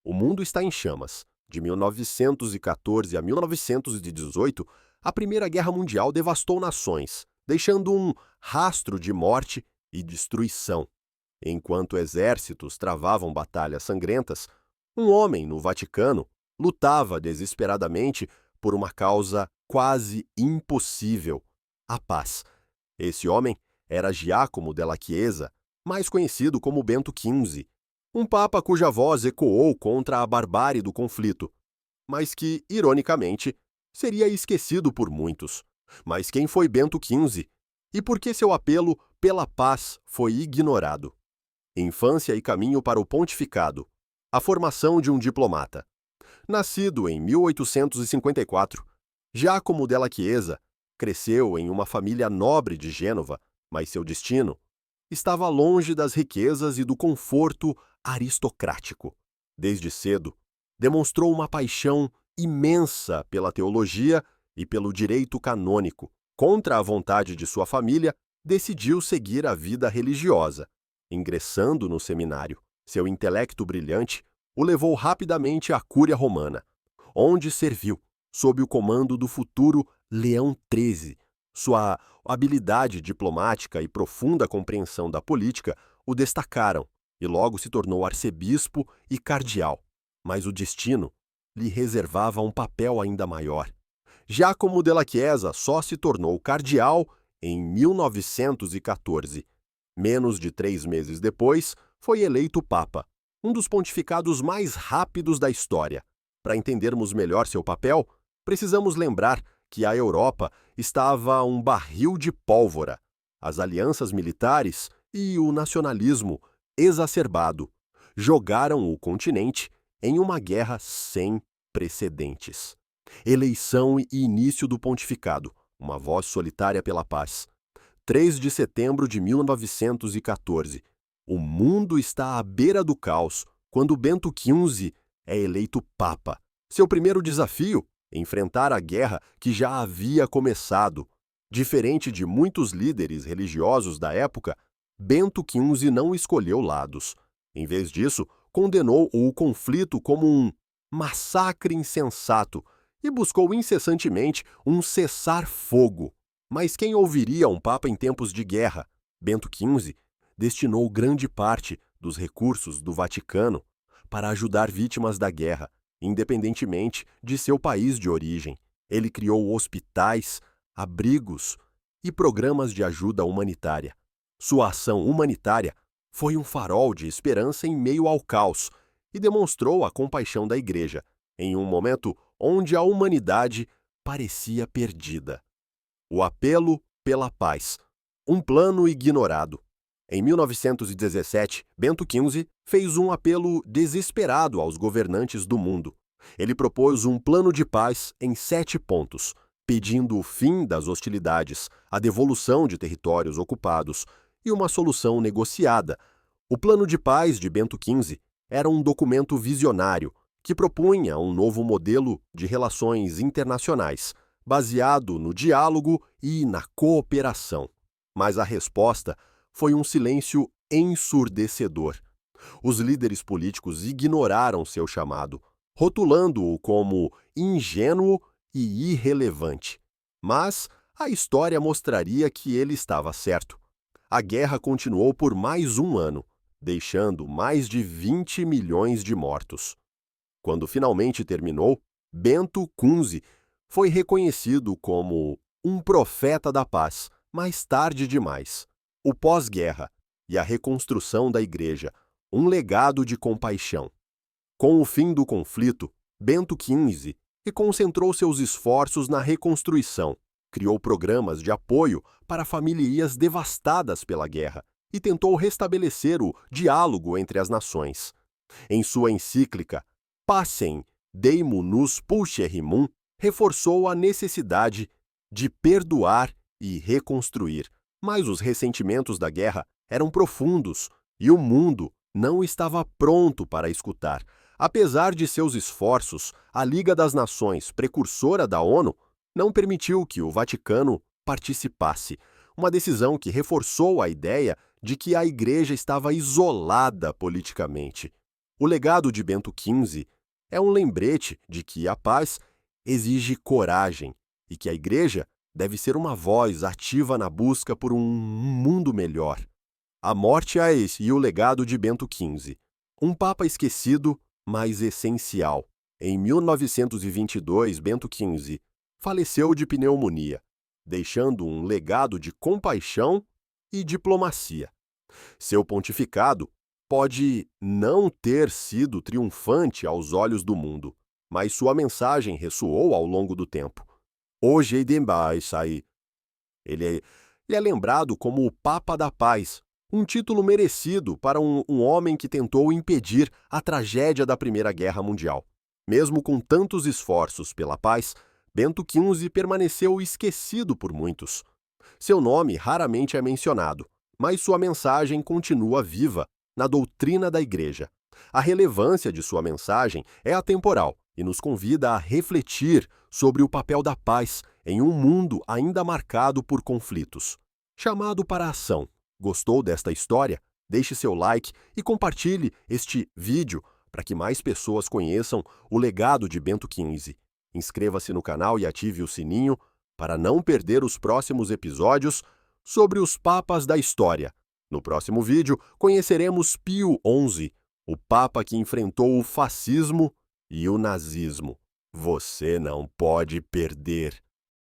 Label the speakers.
Speaker 1: O mundo está em chamas. De 1914 a 1918, a Primeira Guerra Mundial devastou nações, deixando um rastro de morte e destruição. Enquanto exércitos travavam batalhas sangrentas, um homem no Vaticano lutava desesperadamente por uma causa quase impossível: a paz. Esse homem era Giacomo della Chiesa, mais conhecido como Bento XV, um papa cuja voz ecoou contra a barbárie do conflito, mas que, ironicamente, seria esquecido por muitos. Mas quem foi Bento XV? E por que seu apelo pela paz foi ignorado? Infância e caminho para o pontificado. A formação de um diplomata. Nascido em 1854, Giacomo della Chiesa cresceu em uma família nobre de Gênova, mas seu destino estava longe das riquezas e do conforto aristocrático. Desde cedo, demonstrou uma paixão imensa pela teologia e pelo direito canônico. Contra a vontade de sua família, decidiu seguir a vida religiosa. Ingressando no seminário, seu intelecto brilhante o levou rapidamente à Cúria Romana, onde serviu sob o comando do futuro Leão XIII. Sua habilidade diplomática e profunda compreensão da política o destacaram e logo se tornou arcebispo e cardeal. Mas o destino lhe reservava um papel ainda maior. Giacomo della Chiesa só se tornou cardeal em 1914. Menos de 3 meses depois, foi eleito papa, um dos pontificados mais rápidos da história. Para entendermos melhor seu papel, precisamos lembrar que a Europa estava um barril de pólvora. As alianças militares e o nacionalismo exacerbado jogaram o continente em uma guerra sem precedentes. Eleição e início do pontificado, uma voz solitária pela paz. 3 de setembro de 1914. O mundo está à beira do caos quando Bento XV é eleito papa. Seu primeiro desafio? Enfrentar a guerra que já havia começado. Diferente de muitos líderes religiosos da época, Bento XV não escolheu lados. Em vez disso, condenou o conflito como um massacre insensato e buscou incessantemente um cessar-fogo. Mas quem ouviria um papa em tempos de guerra? Bento XV destinou grande parte dos recursos do Vaticano para ajudar vítimas da guerra, independentemente de seu país de origem. Ele criou hospitais, abrigos e programas de ajuda humanitária. Sua ação humanitária foi um farol de esperança em meio ao caos e demonstrou a compaixão da Igreja, em um momento onde a humanidade parecia perdida. O apelo pela paz, um plano ignorado. Em 1917, Bento XV fez um apelo desesperado aos governantes do mundo. Ele propôs um plano de paz em 7 pontos, pedindo o fim das hostilidades, a devolução de territórios ocupados e uma solução negociada. O plano de paz de Bento XV era um documento visionário que propunha um novo modelo de relações internacionais, baseado no diálogo e na cooperação. Mas a resposta foi um silêncio ensurdecedor. Os líderes políticos ignoraram seu chamado, rotulando-o como ingênuo e irrelevante. Mas a história mostraria que ele estava certo. A guerra continuou por mais um ano, deixando mais de 20 milhões de mortos. Quando finalmente terminou, Bento XV foi reconhecido como um profeta da paz, mais tarde demais. O pós-guerra e a reconstrução da Igreja, um legado de compaixão. Com o fim do conflito, Bento XV concentrou seus esforços na reconstrução, criou programas de apoio para famílias devastadas pela guerra e tentou restabelecer o diálogo entre as nações. Em sua encíclica Pacem Deimus Pulcherrimum, reforçou a necessidade de perdoar e reconstruir. Mas os ressentimentos da guerra eram profundos e o mundo não estava pronto para escutar. Apesar de seus esforços, a Liga das Nações, precursora da ONU, não permitiu que o Vaticano participasse, uma decisão que reforçou a ideia de que a Igreja estava isolada politicamente. O legado de Bento XV é um lembrete de que a paz exige coragem e que a Igreja deve ser uma voz ativa na busca por um mundo melhor. A morte e o legado de Bento XV. Um papa esquecido, mas essencial. Em 1922, Bento XV faleceu de pneumonia, deixando um legado de compaixão e diplomacia. Seu pontificado pode não ter sido triunfante aos olhos do mundo, mas sua mensagem ressoou ao longo do tempo. Hoje ele é lembrado como o Papa da Paz, um título merecido para um homem que tentou impedir a tragédia da Primeira Guerra Mundial. Mesmo com tantos esforços pela paz, Bento XV permaneceu esquecido por muitos. Seu nome raramente é mencionado, mas sua mensagem continua viva na doutrina da Igreja. A relevância de sua mensagem é atemporal e nos convida a refletir sobre o papel da paz em um mundo ainda marcado por conflitos. Chamado para a ação. Gostou desta história? Deixe seu like e compartilhe este vídeo para que mais pessoas conheçam o legado de Bento XV. Inscreva-se no canal e ative o sininho para não perder os próximos episódios sobre os papas da história. No próximo vídeo, conheceremos Pio XI, o papa que enfrentou o fascismo e o nazismo. Você não pode perder!